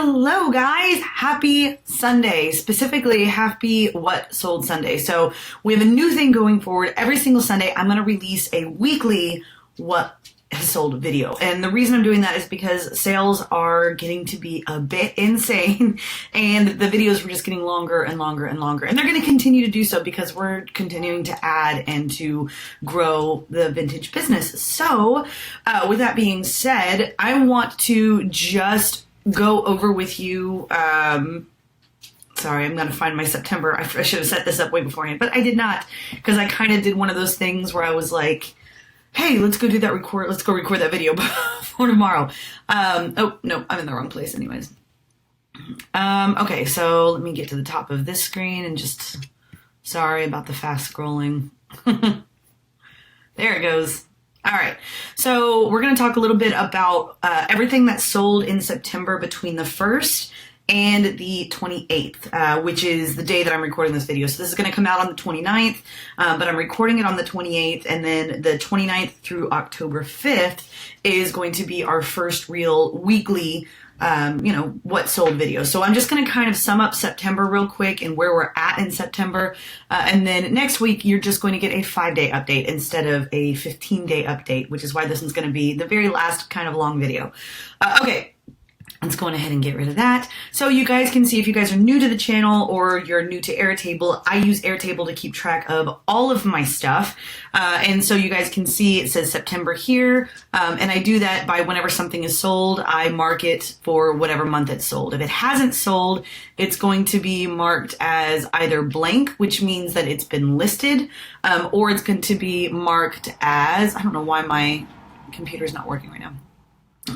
Hello guys, happy Sunday, specifically happy What Sold Sunday. So we have a new thing going forward. Every single Sunday I'm going to release a weekly What Has Sold video. And the reason I'm doing that is because sales are getting to be a bit insane and the videos were just getting longer and longer and longer. And they're going to continue to do so because we're continuing to add and to grow the vintage business. So with that being said, I want to just go over with you, sorry, I'm going to find my September. I should have set this up way beforehand, but I did not, because I kind of did one of those things where I was like, hey, let's go do that let's go record that video for tomorrow. Oh, no, I'm in the wrong place anyways. Okay, so let me get to the top of this screen and just, sorry about the fast scrolling. There it goes. All right, so we're going to talk a little bit about everything that sold in September between the 1st and the 28th, which is the day that I'm recording this video. So this is going to come out on the 29th, but I'm recording it on the 28th, and then the 29th through October 5th is going to be our first real weekly what sold video. So I'm just going to kind of sum up September real quick and where we're at in September. And then next week, you're just going to get a 5-day update instead of a 15-day update, which is why this one's going to be the very last kind of long video. Okay. Let's go on ahead and get rid of that. So you guys can see if you guys are new to the channel or you're new to Airtable, I use Airtable to keep track of all of my stuff. And so you guys can see it says September here. And I do that by whenever something is sold, I mark it for whatever month it's sold. If it hasn't sold, it's going to be marked as either blank, which means that it's been listed, or it's going to be marked as, I don't know why my computer's not working right now.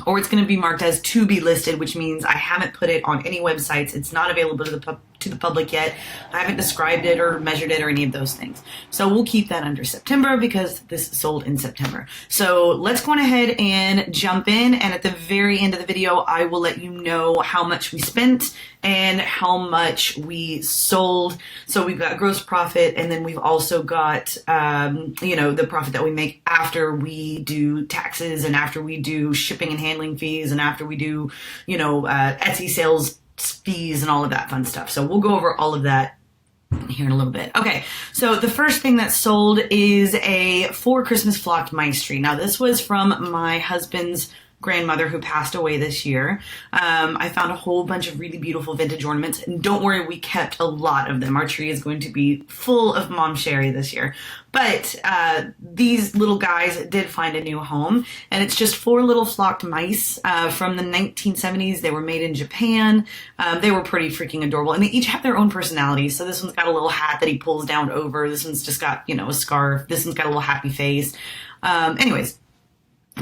Or it's going to be marked as to be listed, which means I haven't put it on any websites. It's not available to the public yet. I haven't described it or measured it or any of those things. So we'll keep that under September because this sold in September. So let's go on ahead and jump in. And at the very end of the video, I will let you know how much we spent and how much we sold. So we've got gross profit, and then we've also got, the profit that we make after we do taxes and after we do shipping and handling fees and after we do, Etsy sales fees and all of that fun stuff. So we'll go over all of that here in a little bit. Okay, so the first thing that sold is a 4 Christmas flocked mice tree. Now this was from my husband's grandmother who passed away this year. I found a whole bunch of really beautiful vintage ornaments, and don't worry, we kept a lot of them. Our tree is going to be full of Mom Sherry this year. But these little guys did find a new home, and it's just 4 little flocked mice from the 1970s. They were made in Japan. They were pretty freaking adorable, and they each have their own personalities. So this one's got a little hat that he pulls down over. This one's just got, a scarf. This one's got a little happy face. Anyways,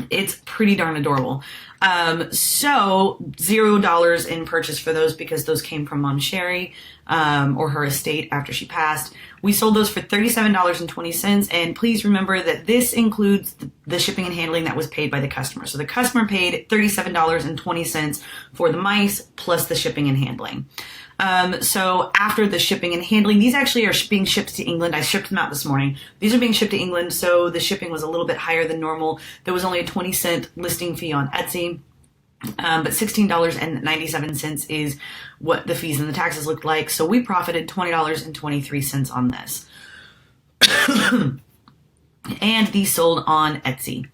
it's pretty darn adorable. So $0 in purchase for those because those came from Mom Sherry, or her estate after she passed. We sold those for $37.20. And please remember that this includes the shipping and handling that was paid by the customer. So the customer paid $37.20 for the mice plus the shipping and handling. So after the shipping and handling, these actually are being shipped to England. I shipped them out this morning. These are being shipped to England, so the shipping was a little bit higher than normal. There was only a 20-cent listing fee on Etsy, but $16.97 is what the fees and the taxes looked like. So we profited $20.23 on this. And these sold on Etsy.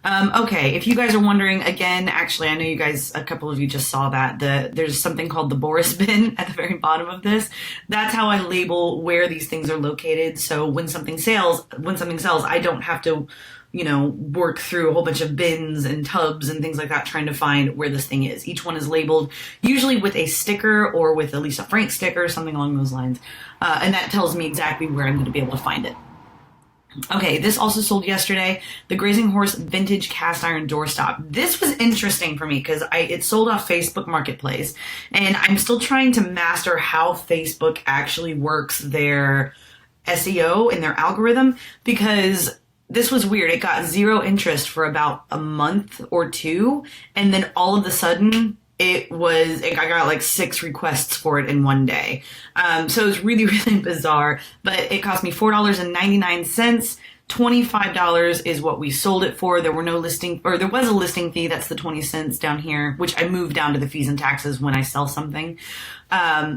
Okay, if you guys are wondering, again, actually, I know you guys, a couple of you just saw that. There's something called the Boris bin at the very bottom of this. That's how I label where these things are located. So when something sells, I don't have to, work through a whole bunch of bins and tubs and things like that trying to find where this thing is. Each one is labeled usually with a sticker or with a Lisa Frank sticker, something along those lines. And that tells me exactly where I'm going to be able to find it. Okay, this also sold yesterday, the Grazing Horse Vintage Cast Iron Doorstop. This was interesting for me because it sold off Facebook Marketplace, and I'm still trying to master how Facebook actually works their SEO and their algorithm, because this was weird. It got 0 interest for about a month or 2, and then all of a sudden I got like 6 requests for it in one day. So it was really, really bizarre, but it cost me $4.99, $25 is what we sold it for. There were no listing, or there was a listing fee. That's the 20 cents down here, which I moved down to the fees and taxes when I sell something.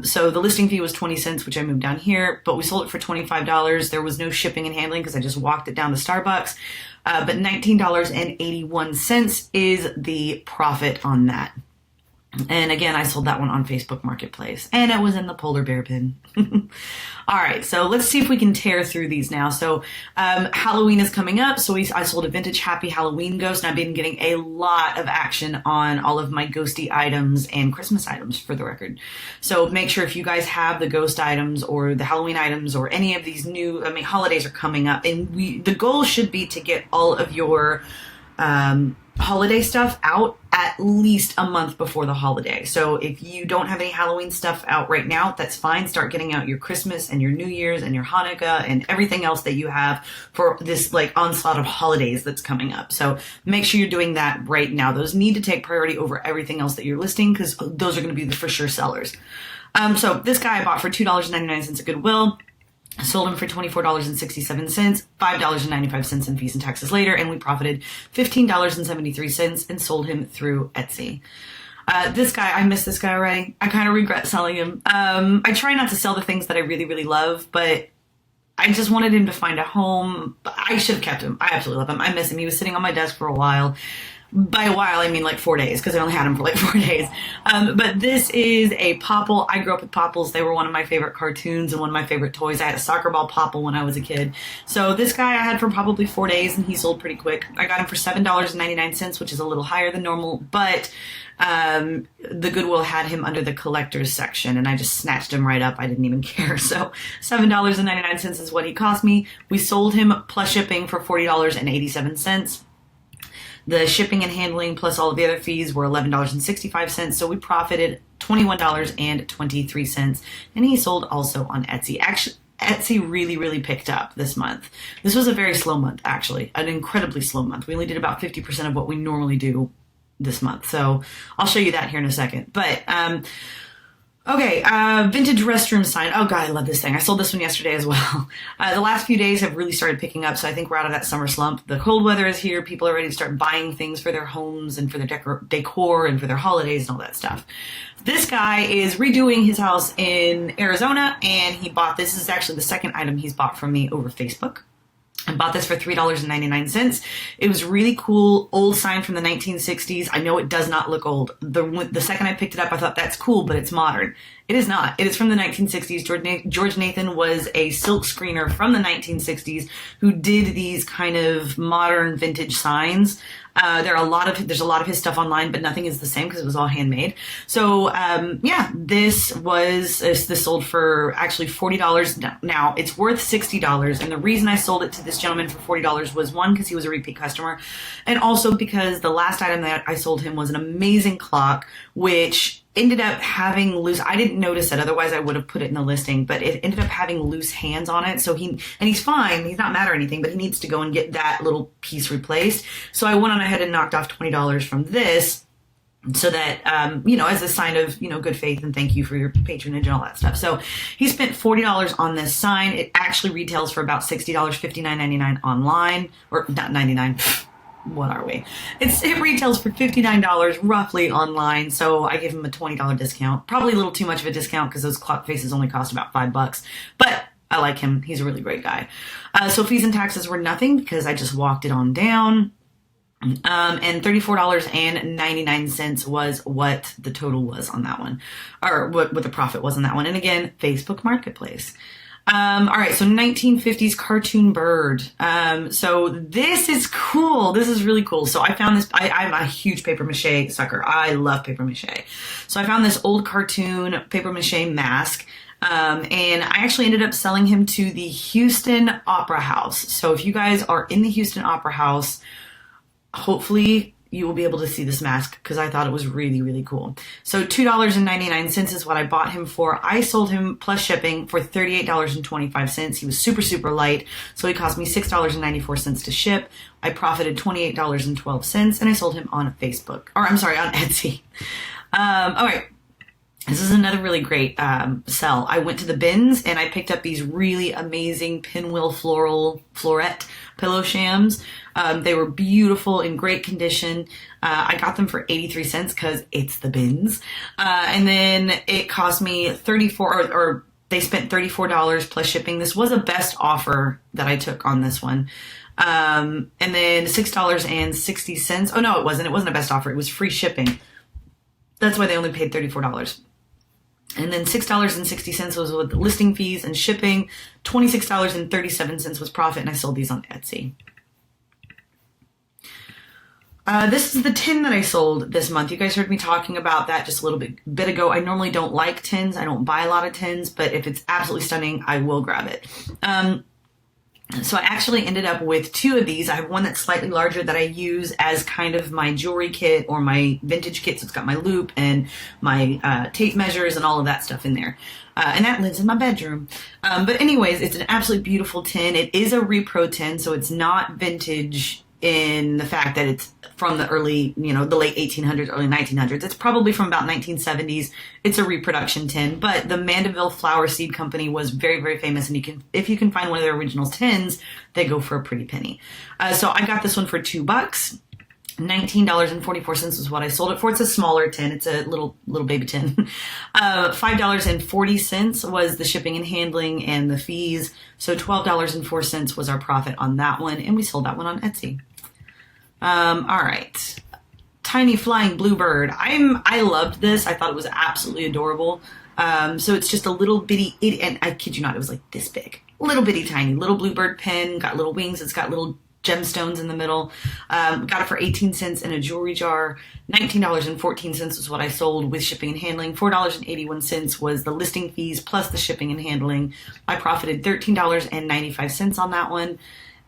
So the listing fee was 20 cents, which I moved down here, but we sold it for $25. There was no shipping and handling because I just walked it down to Starbucks. But $19.81 is the profit on that. And again, I sold that one on Facebook Marketplace, and it was in the polar bear bin. All right, so let's see if we can tear through these now. So Halloween is coming up, so I sold a vintage Happy Halloween ghost, and I've been getting a lot of action on all of my ghosty items and Christmas items, for the record. So make sure if you guys have the ghost items or the Halloween items or any of these new, holidays are coming up, and the goal should be to get all of your holiday stuff out at least a month before the holiday. So if you don't have any Halloween stuff out right now, that's fine. Start getting out your Christmas and your New Year's and your Hanukkah and everything else that you have for this onslaught of holidays that's coming up. So make sure you're doing that right now. Those need to take priority over everything else that you're listing, because those are going to be the for sure sellers. So this guy I bought for $2.99 at Goodwill. Sold him for $24.67, $5.95 in fees and taxes later, and we profited $15.73 and sold him through Etsy. This guy, I miss this guy already. I kind of regret selling him. I try not to sell the things that I really, really love, but I just wanted him to find a home. I should have kept him. I absolutely love him. I miss him. He was sitting on my desk for a while. By a while, I mean like 4 days, because I only had him for like 4 days. But this is a Popple. I grew up with Popples. They were one of my favorite cartoons and one of my favorite toys. I had a soccer ball Popple when I was a kid. So this guy I had for probably 4 days, and he sold pretty quick. I got him for $7.99, which is a little higher than normal, but the Goodwill had him under the collector's section, and I just snatched him right up. I didn't even care. So $7.99 is what he cost me. We sold him plus shipping for $40.87. The shipping and handling plus all of the other fees were $11.65, so we profited $21.23, and he sold also on Etsy. Actually, Etsy really, really picked up this month. This was a very slow month, actually, an incredibly slow month. We only did about 50% of what we normally do this month, so I'll show you that here in a second. But okay, vintage restroom sign. Oh God, I love this thing. I sold this one yesterday as well. The last few days have really started picking up, so I think we're out of that summer slump. The cold weather is here. People are ready to start buying things for their homes and for their decor and for their holidays and all that stuff. This guy is redoing his house in Arizona, and he bought this. This is actually the second item he's bought from me over Facebook. I bought this for $3.99. It was really cool, old sign from the 1960s. I know it does not look old. The second I picked it up, I thought that's cool, but it's modern. It is not. It is from the 1960s. George Nathan was a silk screener from the 1960s who did these kind of modern vintage signs. There's a lot of his stuff online, but nothing is the same because it was all handmade. So, this sold for actually $40. Now it's worth $60. And the reason I sold it to this gentleman for $40 was, one, because he was a repeat customer, and also because the last item that I sold him was an amazing clock, which ended up having loose, I didn't notice it, otherwise I would have put it in the listing, but it ended up having loose hands on it. So he's fine, he's not mad or anything, but he needs to go and get that little piece replaced. So I went on ahead and knocked off $20 from this, so that, as a sign of, good faith and thank you for your patronage and all that stuff. So he spent $40 on this sign. It actually retails for about $60, $59.99 online, or not 99. What are we? It retails for $59 roughly online, so I gave him a $20 discount. Probably a little too much of a discount because those clock faces only cost about $5, but I like him. He's a really great guy. So fees and taxes were nothing because I just walked it on down. And $34.99 was what the total was on that one, or what the profit was on that one. And again, Facebook Marketplace. All right, so 1950s cartoon bird. So this is cool. This is really cool. So I found this, I'm a huge paper mache sucker. I love paper mache. So I found this old cartoon paper mache mask. And I actually ended up selling him to the Houston Opera House. So if you guys are in the Houston Opera House, hopefully you will be able to see this mask because I thought it was really, really cool. So $2.99 is what I bought him for. I sold him plus shipping for $38.25. He was super, super light. So he cost me $6.94 to ship. I profited $28.12 and I sold him on Facebook, on Etsy. All right. This is another really great sell. I went to the bins and I picked up these really amazing pinwheel floret pillow shams. They were beautiful, in great condition. I got them for 83 cents because it's the bins. And then it cost me 34 or they spent $34 plus shipping. This was a best offer that I took on this one. And then $6.60. Oh no, it wasn't. It wasn't a best offer. It was free shipping. That's why they only paid $34. And then $6.60 was with listing fees and shipping. $26.37 was profit, and I sold these on Etsy. This is the tin that I sold this month. You guys heard me talking about that just a little bit ago. I normally don't like tins. I don't buy a lot of tins, but if it's absolutely stunning, I will grab it. So I actually ended up with two of these. I have one that's slightly larger that I use as kind of my jewelry kit or my vintage kit. So it's got my loop and my tape measures and all of that stuff in there. And that lives in my bedroom. But anyways, it's an absolutely beautiful tin. It is a repro tin, so it's not vintage in the fact that it's from the early, the late 1800s, early 1900s. It's probably from about 1970s. It's a reproduction tin, but the Mandeville Flower Seed Company was very, very famous. And if you can find one of their original tins, they go for a pretty penny. So I got this one for $2. $19.44 is what I sold it for. It's a smaller tin. It's a little baby tin. $5.40 was the shipping and handling and the fees. So $12.04 was our profit on that one. And we sold that one on Etsy. All right. Tiny Flying Bluebird. I loved this. I thought it was absolutely adorable. So it's just a little bitty, and I kid you not, it was like this big. Little bitty tiny, little bluebird pen, got little wings. It's got little gemstones in the middle. Got it for 18 cents in a jewelry jar. $19.14 was what I sold with shipping and handling. $4.81 was the listing fees plus the shipping and handling. I profited $13.95 on that one,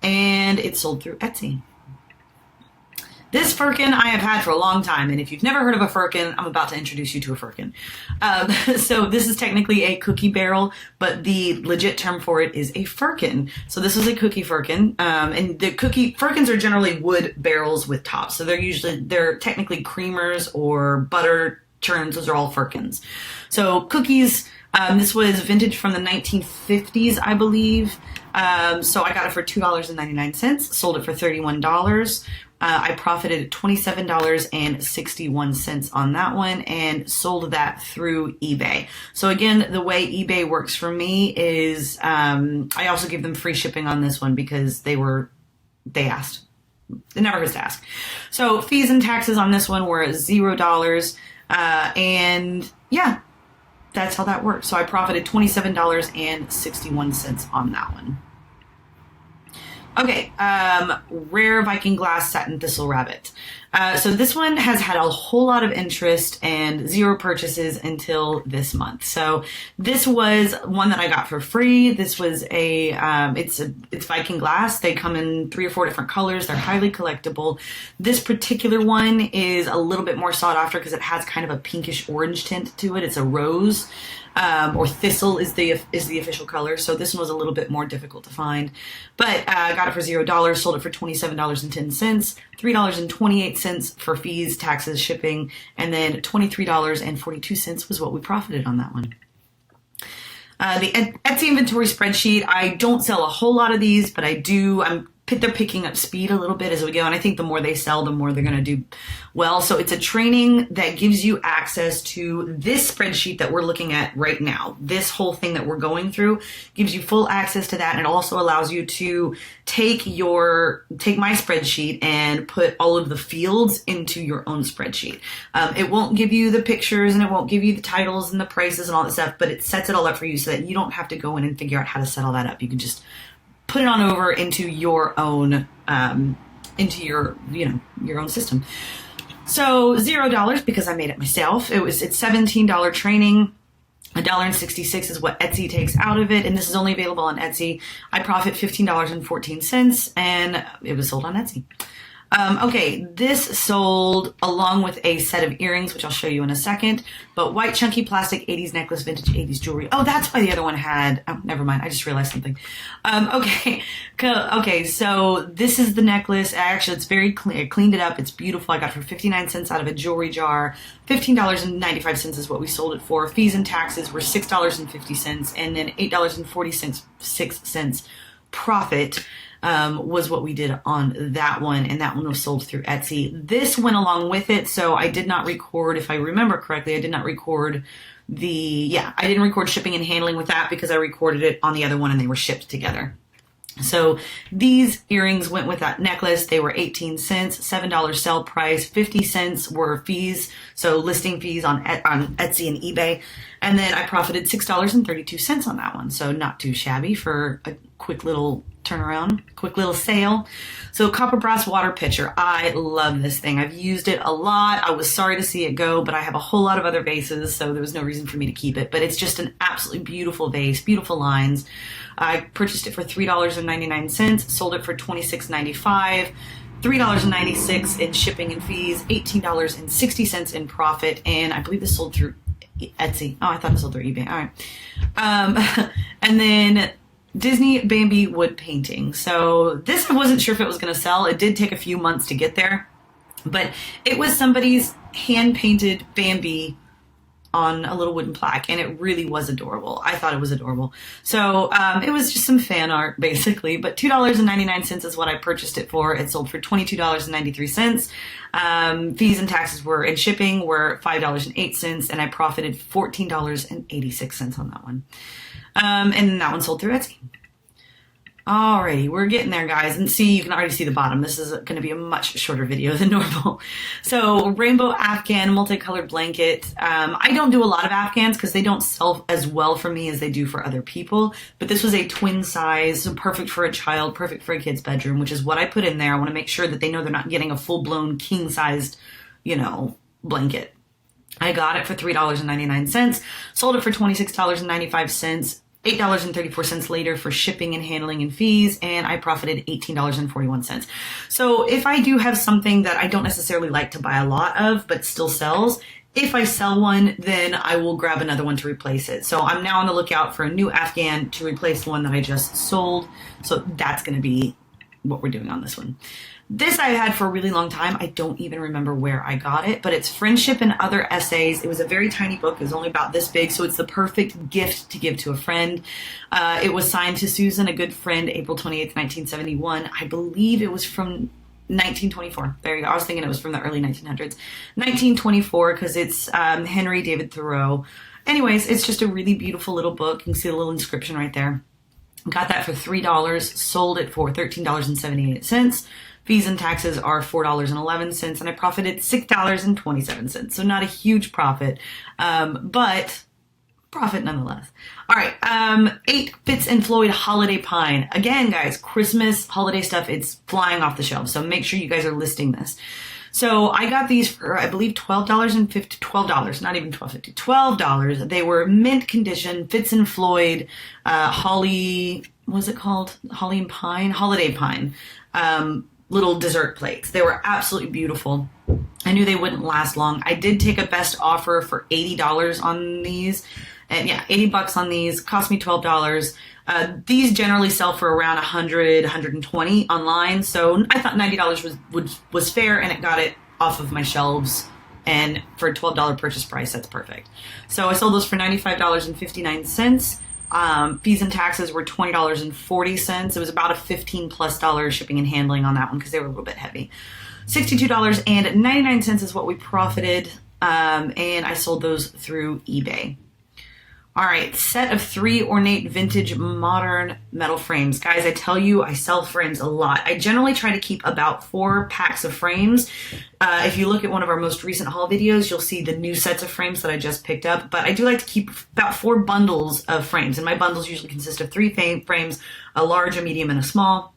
and it sold through Etsy. This Firkin I have had for a long time, and if you've never heard of a Firkin, I'm about to introduce you to a Firkin. So this is technically a cookie barrel, but the legit term for it is a Firkin. So this is a cookie Firkin, and the cookie Firkins are generally wood barrels with tops. So they're technically creamers or butter churns. Those are all Firkins. So cookies. This was vintage from the 1950s, I believe. So I got it for $2.99, sold it for $31. I profited $27.61 on that one and sold that through eBay. So again, the way eBay works for me is I also give them free shipping on this one because they asked. It never hurts to ask. So fees and taxes on this one were $0. And yeah, that's how that works. So I profited $27.61 on that one. Okay, Rare Viking Glass Satin Thistle Rabbit. So this one has had a whole lot of interest and 0 purchases until this month. So this was one that I got for free. This was it's Viking Glass. They come in 3 or 4 different colors. They're highly collectible. This particular one is a little bit more sought after because it has kind of a pinkish orange tint to it. It's a rose. Or thistle is the official color. So this one was a little bit more difficult to find, but got it for $0, sold it for $27.10, $3.28 for fees, taxes, shipping, and then $23.42 was what we profited on that one. The Etsy inventory spreadsheet. I don't sell a whole lot of these, but I do. They're picking up speed a little bit as we go, and I think the more they sell, the more they're going to do well. So it's a training that gives you access to this spreadsheet that we're looking at right now. This whole thing that we're going through gives you full access to that, and it also allows you to take my spreadsheet and put all of the fields into your own spreadsheet. It won't give you the pictures, and it won't give you the titles and the prices and all that stuff, but it sets it all up for you so that you don't have to go in and figure out how to set all that up. You can just put it on over into your own, your own system. So $0 because I made it myself. It's $17 training. $1.66 is what Etsy takes out of it, and this is only available on Etsy. I profit $15.14, and it was sold on Etsy. Okay, this sold along with a set of earrings, which I'll show you in a second, but white chunky plastic 80s necklace, vintage 80s jewelry. Oh, that's why the other one had, oh, never mind. I just realized something. Okay, so this is the necklace. Actually, it's very clean. I cleaned it up. It's beautiful. I got it for 59 cents out of a jewelry jar. $15.95 is what we sold it for. Fees and taxes were $6.50, and then $8.46 profit. Was what we did on that one, and that one was sold through Etsy. This went along with it, so I did not record, if I remember correctly, I didn't record shipping and handling with that because I recorded it on the other one and they were shipped together. So these earrings went with that necklace. They were 18 cents, $7 sell price, 50 cents were fees, so listing fees on Etsy and eBay. And then I profited $6.32 on that one, so not too shabby for a quick little turnaround, quick little sale. So copper brass water pitcher. I love this thing. I've used it a lot. I was sorry to see it go, but I have a whole lot of other vases, so there was no reason for me to keep it. But it's just an absolutely beautiful vase, beautiful lines. I purchased it for $3.99, sold it for $26.95. $3.96 in shipping and fees, $18.60 in profit, and I believe this sold through Etsy. Oh, I thought it sold through eBay. All right. And then Disney Bambi wood painting. So this I wasn't sure if it was going to sell. It did take a few months to get there, but it was somebody's hand-painted Bambi on a little wooden plaque, and it really was adorable. I thought it was adorable. So it was just some fan art, basically, but $2.99 is what I purchased it for. It sold for $22.93. Fees and taxes were, and shipping were $5.08, and I profited $14.86 on that one. And that one sold through Etsy. Alrighty, we're getting there, guys. And see, you can already see the bottom. This is going to be a much shorter video than normal. So, rainbow Afghan multicolored blanket. I don't do a lot of Afghans because they don't sell as well for me as they do for other people. But this was a twin size, so perfect for a child, perfect for a kid's bedroom, which is what I put in there. I want to make sure that they know they're not getting a full-blown king-sized, blanket. I got it for $3.99, sold it for $26.95, $8.34 later for shipping and handling and fees, and I profited $18.41. So if I do have something that I don't necessarily like to buy a lot of, but still sells, if I sell one, then I will grab another one to replace it. So I'm now on the lookout for a new Afghan to replace the one that I just sold. So that's going to be what we're doing on this one. This I've had for a really long time. I don't even remember where I got it, but it's Friendship and Other Essays. It was a very tiny book. It was only about this big, so it's the perfect gift to give to a friend. It was signed to Susan, a good friend, April 28th, 1971. I believe it was from 1924. There you go. I was thinking it was from the early 1900s. 1924, because it's Henry David Thoreau. Anyways, it's just a really beautiful little book. You can see the little inscription right there. Got that for $3, sold it for $13.78. Fees and taxes are $4.11, and I profited $6.27. So not a huge profit, but profit nonetheless. All right, 8 Fitz and Floyd Holiday Pine. Again, guys, Christmas holiday stuff, it's flying off the shelves, so make sure you guys are listing this. So I got these for, I believe, $12, not even $12.50, $12. They were mint condition, Fitz and Floyd, Holly, what was it called? Holly and Pine? Holiday Pine. Little dessert plates. They were absolutely beautiful. I knew they wouldn't last long. I did take a best offer for $80 on these. And yeah, $80 on these. Cost me $12. These generally sell for around $100, $120 online. So I thought $90 was fair, and it got it off of my shelves. And for a $12 purchase price, that's perfect. So I sold those for $95.59. Fees and taxes were $20.40. It was about a $15+ shipping and handling on that one because they were a little bit heavy. $62.99 is what we profited, and I sold those through eBay. All right, set of 3 ornate vintage modern metal frames. Guys, I tell you, I sell frames a lot. I generally try to keep about 4 packs of frames. If you look at one of our most recent haul videos, you'll see the new sets of frames that I just picked up. But I do like to keep about 4 bundles of frames. And my bundles usually consist of 3 frames, a large, a medium, and a small.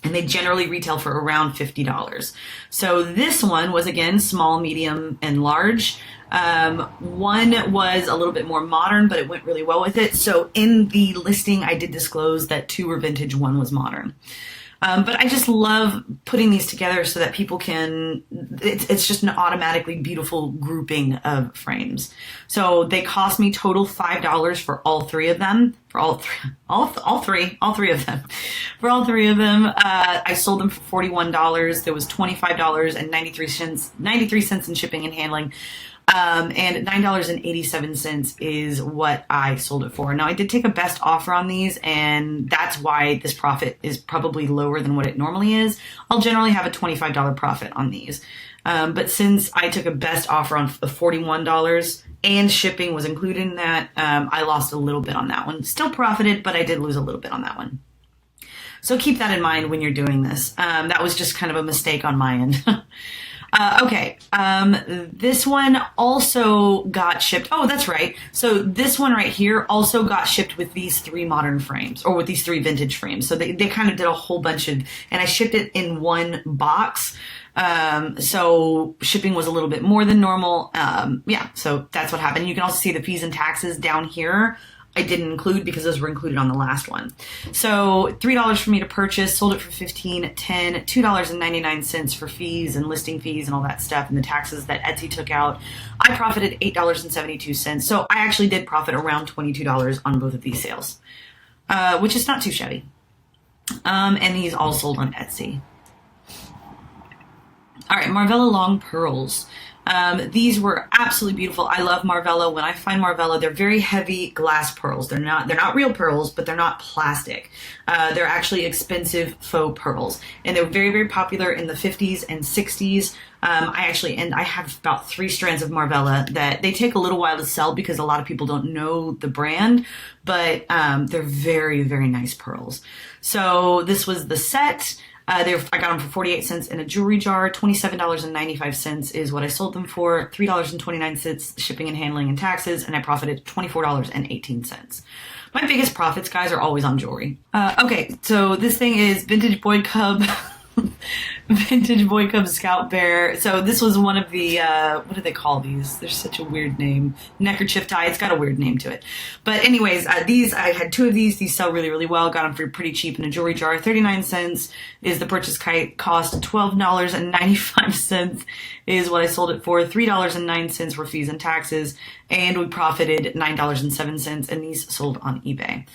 And they generally retail for around $50. So this one was, again, small, medium, and large. One was a little bit more modern, but it went really well with it. So in the listing, I did disclose that 2 were vintage, 1 was modern. But I just love putting these together so that people can, it's just an automatically beautiful grouping of frames. So they cost me total $5 for all three of them. For all three of them. For all three of them, I sold them for $41. There was $25.93 in shipping and handling. And $9.87 is what I sold it for. Now, I did take a best offer on these, and that's why this profit is probably lower than what it normally is. I'll generally have a $25 profit on these. But since I took a best offer of $41 and shipping was included in that, I lost a little bit on that one. Still profited, but I did lose a little bit on that one. So keep that in mind when you're doing this. That was just kind of a mistake on my end. Okay, this one also got shipped. Oh, that's right. So this one right here also got shipped with these three modern frames, or with these three vintage frames. So they kind of did a whole bunch of, and I shipped it in one box. So shipping was a little bit more than normal. Yeah, so that's what happened. You can also see the fees and taxes down here. I didn't include because those were included on the last one. So $3 for me to purchase, sold it for $15.10, $2.99 for fees and listing fees and all that stuff and the taxes that Etsy took out. I profited $8.72. So I actually did profit around $22 on both of these sales, which is not too shabby. And these all sold on Etsy. All right, Marbella long pearls. These were absolutely beautiful. I love Marbella. When I find Marbella, they're very heavy glass pearls. They're not real pearls, but they're not plastic. They're actually expensive faux pearls, and they're very, very popular in the 50s and 60s. I have about 3 strands of Marbella that they take a little while to sell because a lot of people don't know the brand, but they're very, very nice pearls. So this was the set. I got them for 48 cents in a jewelry jar. $27.95 is what I sold them for. $3.29 shipping and handling and taxes, and I profited $24.18. My biggest profits, guys, are always on jewelry. Okay, so this thing is Vintage Boy Cub. Vintage Boy Cub Scout Bear. So this was one of the, what do they call these? There's such a weird name. Neckerchief tie. It's got a weird name to it. But anyways, these, I had 2 of these. These sell really, really well. Got them for pretty cheap in a jewelry jar. 39 cents is the purchase cost. $12.95 is what I sold it for. $3.09 for fees and taxes. And we profited $9.07, and these sold on eBay.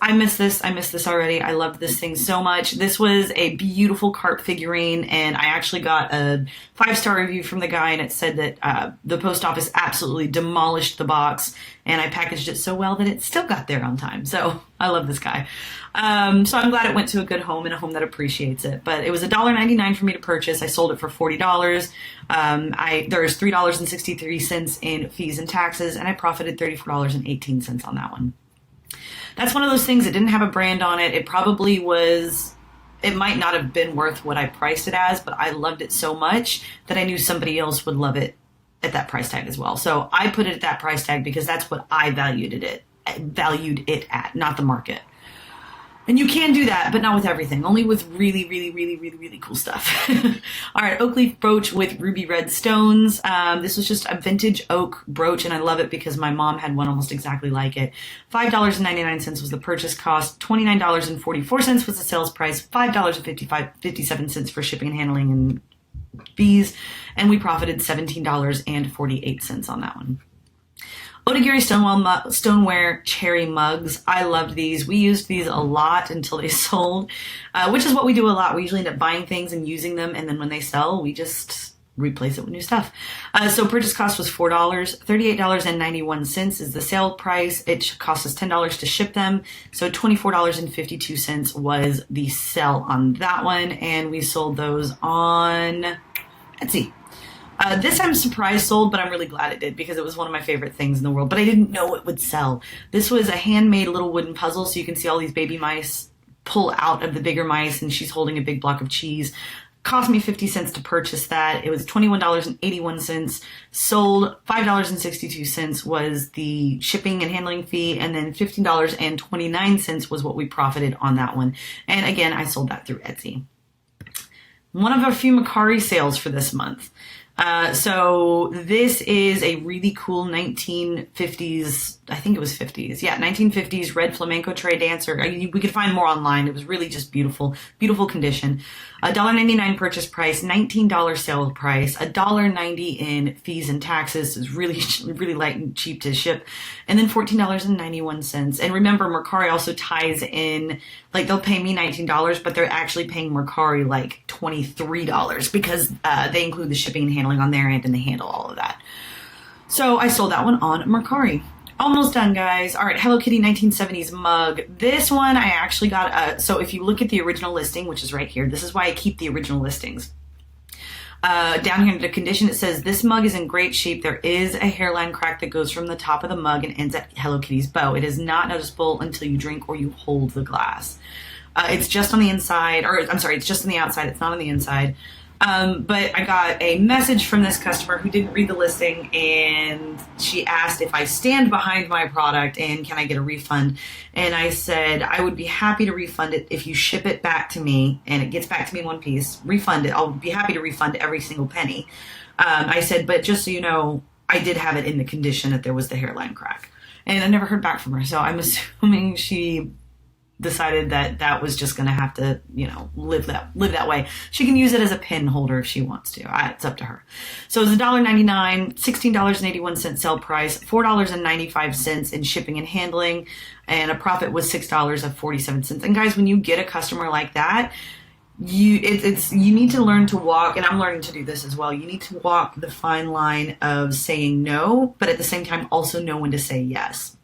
I missed this already. I loved this thing so much. This was a beautiful cart figurine, and I actually got a 5-star review from the guy, and it said that the post office absolutely demolished the box, and I packaged it so well that it still got there on time. So I love this guy. So I'm glad it went to a good home and a home that appreciates it. But it was $1.99 for me to purchase. I sold it for $40. There's $3.63 in fees and taxes, and I profited $34.18 on that one. That's one of those things that didn't have a brand on it. It probably was, it might not have been worth what I priced it as, but I loved it so much that I knew somebody else would love it at that price tag as well. So I put it at that price tag because that's what I valued it at, not the market. And you can do that, but not with everything. Only with really, really, really, really, really cool stuff. All right, Oakley Brooch with ruby red stones. This was just a vintage oak brooch, and I love it because my mom had one almost exactly like it. $5.99 was the purchase cost. $29.44 was the sales price. $5.57 for shipping and handling and fees. And we profited $17.48 on that one. Otagiri stoneware cherry mugs. I loved these. We used these a lot until they sold, which is what we do a lot. We usually end up buying things and using them, and then when they sell, we just replace it with new stuff. So purchase cost was $4. $38.91 is the sale price. It cost us $10 to ship them. So $24.52 was the sell on that one, and we sold those on Etsy. This I'm surprised sold, but I'm really glad it did because it was one of my favorite things in the world, but I didn't know it would sell. This was a handmade little wooden puzzle, so you can see all these baby mice pull out of the bigger mice, and she's holding a big block of cheese. Cost me 50 cents to purchase that. It was $21.81. Sold $5.62 was the shipping and handling fee, and then $15.29 was what we profited on that one. And again, I sold that through Etsy. One of our few Macrame sales for this month. So this is a really cool 1950s, I think it was 50s. Yeah, 1950s red flamenco tray dancer. We could find more online. It was really just beautiful, beautiful condition. $1.99 purchase price, $19 sale price, $1.90 in fees and taxes. It's really, really light and cheap to ship. And then $14.91. And remember, Mercari also ties in, like they'll pay me $19, but they're actually paying Mercari like $23 because they include the shipping and handling on their end and they handle all of that. So I sold that one on Mercari. Almost done, guys. All right, Hello Kitty 1970s mug. This one I actually got, so if you look at the original listing, which is right here, this is why I keep the original listings. Down here in the condition, it says, this mug is in great shape. There is a hairline crack that goes from the top of the mug and ends at Hello Kitty's bow. It is not noticeable until you drink or you hold the glass. It's just on the inside, or I'm sorry, it's just on the outside. It's not on the inside. But I got a message from this customer who didn't read the listing, and she asked if I stand behind my product and can I get a refund. And I said, I would be happy to refund it if you ship it back to me and it gets back to me in one piece. Refund it. I'll be happy to refund every single penny. I said, but just so you know, I did have it in the condition that there was the hairline crack. And I never heard back from her. So I'm assuming she decided that that was just going to have to, you know, live that way. She can use it as a pin holder if she wants to. It's up to her. So it's $1.99, $16.81 sale price, $4.95 in shipping and handling, and a profit was $6.47. And guys, when you get a customer like that, you need to learn to walk, and I'm learning to do this as well. You need to walk the fine line of saying no, but at the same time also know when to say yes.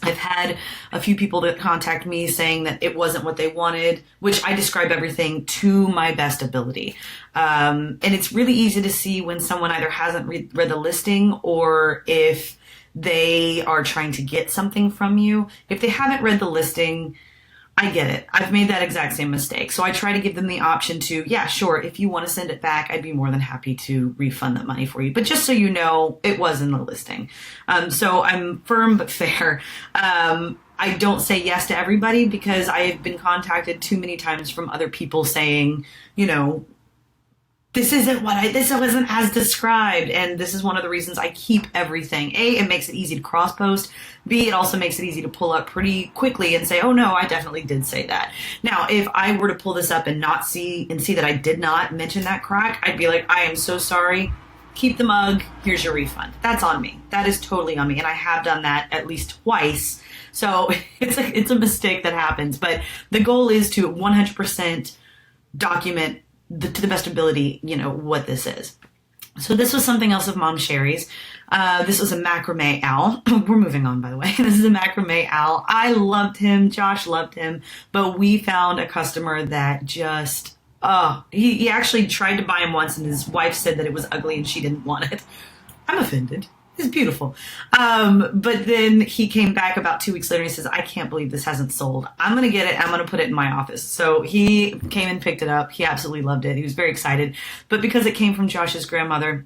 I've had a few people that contact me saying that it wasn't what they wanted, which I describe everything to my best ability. And it's really easy to see when someone either hasn't read the listing or if they are trying to get something from you. If they haven't read the listing, I get it. I've made that exact same mistake. So I try to give them the option to, yeah, sure, if you want to send it back, I'd be more than happy to refund that money for you. But just so you know, it was in the listing. So I'm firm but fair. I don't say yes to everybody because I have been contacted too many times from other people saying, you know, this wasn't as described. And this is one of the reasons I keep everything. A, it makes it easy to cross post. B, it also makes it easy to pull up pretty quickly and say, oh no, I definitely did say that. Now, if I were to pull this up and not see that I did not mention that crack, I'd be like, I am so sorry. Keep the mug. Here's your refund. That's on me. That is totally on me. And I have done that at least twice. So it's a mistake that happens. But the goal is to 100% document to the best ability, you know, what this is. So this was something else of Mom Sherry's. This was a Macrame Owl. We're moving on, by the way. This is a Macrame Owl. I loved him. Josh loved him. But we found a customer that just, he actually tried to buy him once and his wife said that it was ugly and she didn't want it. I'm offended. It's beautiful. But then he came back about 2 weeks later and he says, I can't believe this hasn't sold. I'm going to get it. I'm going to put it in my office. So he came and picked it up. He absolutely loved it. He was very excited. But because it came from Josh's grandmother,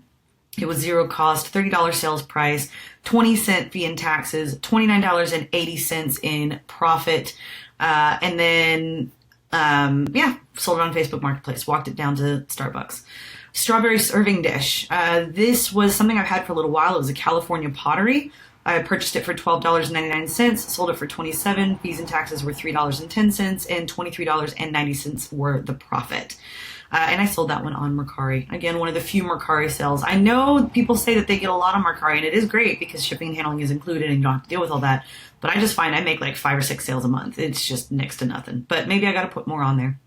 it was zero cost, $30 sales price, 20-cent fee and taxes, $29.80 in profit. And then, sold it on Facebook Marketplace, walked it down to Starbucks. Strawberry serving dish. This was something I've had for a little while. It was a California pottery. I purchased it for $12.99, sold it for $27. Fees and taxes were $3.10, and $23.90 were the profit. And I sold that one on Mercari. Again, one of the few Mercari sales. I know people say that they get a lot on Mercari, and it is great because shipping and handling is included and you don't have to deal with all that. But I just find I make like 5 or 6 sales a month. It's just next to nothing. But maybe I got to put more on there.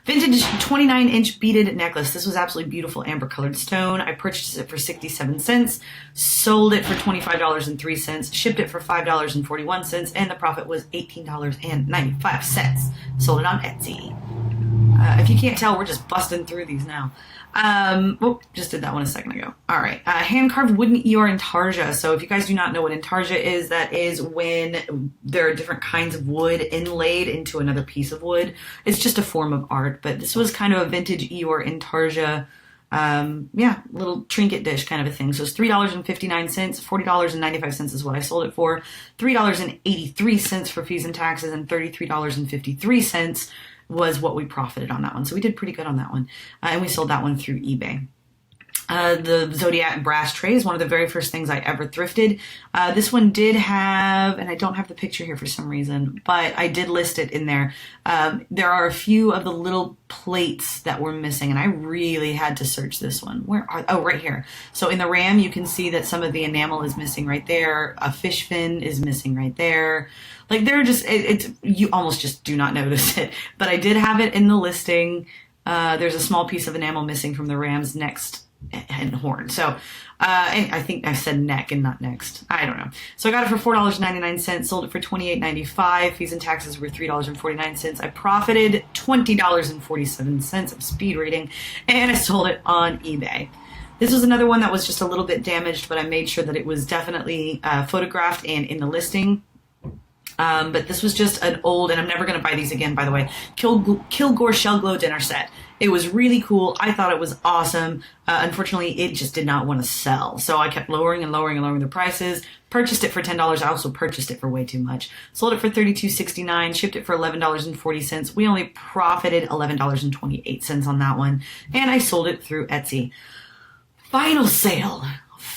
Vintage 29-inch beaded necklace. This was absolutely beautiful amber colored stone. I purchased it for 67 cents, sold it for $25.03, shipped it for $5.41, and the profit was $18.95. Sold it on Etsy. If you can't tell, we're just busting through these now. Just did that one a second ago. All right. Hand-carved wooden Eeyore Intarsia. So if you guys do not know what Intarsia is, that is when there are different kinds of wood inlaid into another piece of wood. It's just a form of art, but this was kind of a vintage Eeyore Intarsia, little trinket dish kind of a thing. So it's $3.59, $40.95 is what I sold it for, $3.83 for fees and taxes, and $33.53 was what we profited on that one. So we did pretty good on that one. And we sold that one through eBay. The Zodiac brass tray is one of the very first things I ever thrifted. This one did have, and I don't have the picture here for some reason, but I did list it in there. There are a few of the little plates that were missing, and I really had to search this one. Where are, oh, right here. So in the ram, you can see that some of the enamel is missing right there. A fish fin is missing right there. Like they're just, you almost just do not notice it, but I did have it in the listing. There's a small piece of enamel missing from the ram's next and horn. So, and I think I said neck and not next. I don't know. So I got it for $4.99, sold it for $28.95. Fees and taxes were $3.49. I profited $20.47 of speed reading, and I sold it on eBay. This was another one that was just a little bit damaged, but I made sure that it was definitely photographed and in the listing. But this was just an old, and I'm never going to buy these again, by the way, Kilgore Shell Glow dinner set. It was really cool. I thought it was awesome. Unfortunately, it just did not want to sell. So I kept lowering and lowering and lowering the prices. Purchased it for $10. I also purchased it for way too much. Sold it for $32.69. Shipped it for $11.40. We only profited $11.28 on that one. And I sold it through Etsy. Final sale.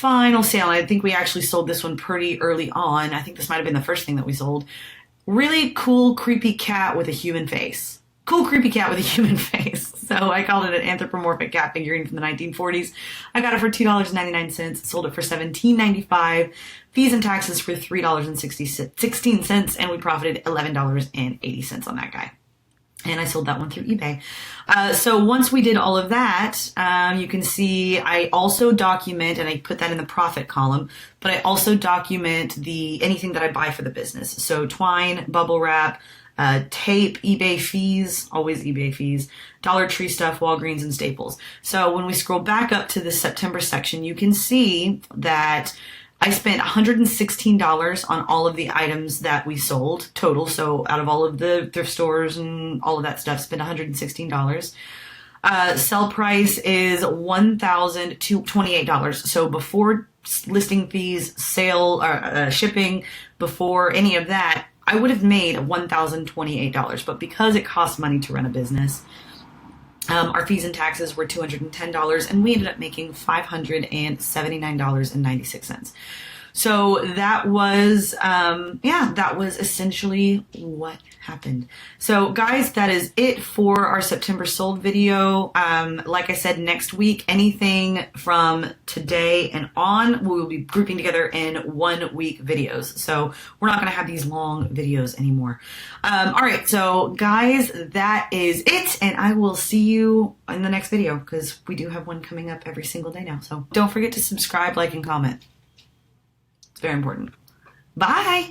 I think we actually sold this one pretty early on. I think this might have been the first thing that we sold. Really cool, creepy cat with a human face. Cool, creepy cat with a human face. So I called it an anthropomorphic cat figurine from the 1940s. I got it for $2.99, sold it for $17.95. Fees and taxes for $3.16, and we profited $11.80 on that guy. And I sold that one through eBay. So once we did all of that, you can see I also document, and I put that in the profit column, but I also document anything that I buy for the business. So twine, bubble wrap, tape, eBay fees, always eBay fees, Dollar Tree stuff, Walgreens, and Staples. So when we scroll back up to the September section, you can see that I spent $116 on all of the items that we sold total. So out of all of the thrift stores and all of that stuff, spent $116. Sell price is $1,028. So before listing fees, sale, shipping, before any of that, I would have made $1,028. But because it costs money to run a business, our fees and taxes were $210, and we ended up making $579.96. So that was, that was essentially what happened. So guys, that is it for our September sold video. Like I said, next week, anything from today and on, we will be grouping together in 1 week videos. So we're not going to have these long videos anymore. All right. So guys, that is it. And I will see you in the next video because we do have one coming up every single day now. So don't forget to subscribe, like, and comment. It's very important. Bye.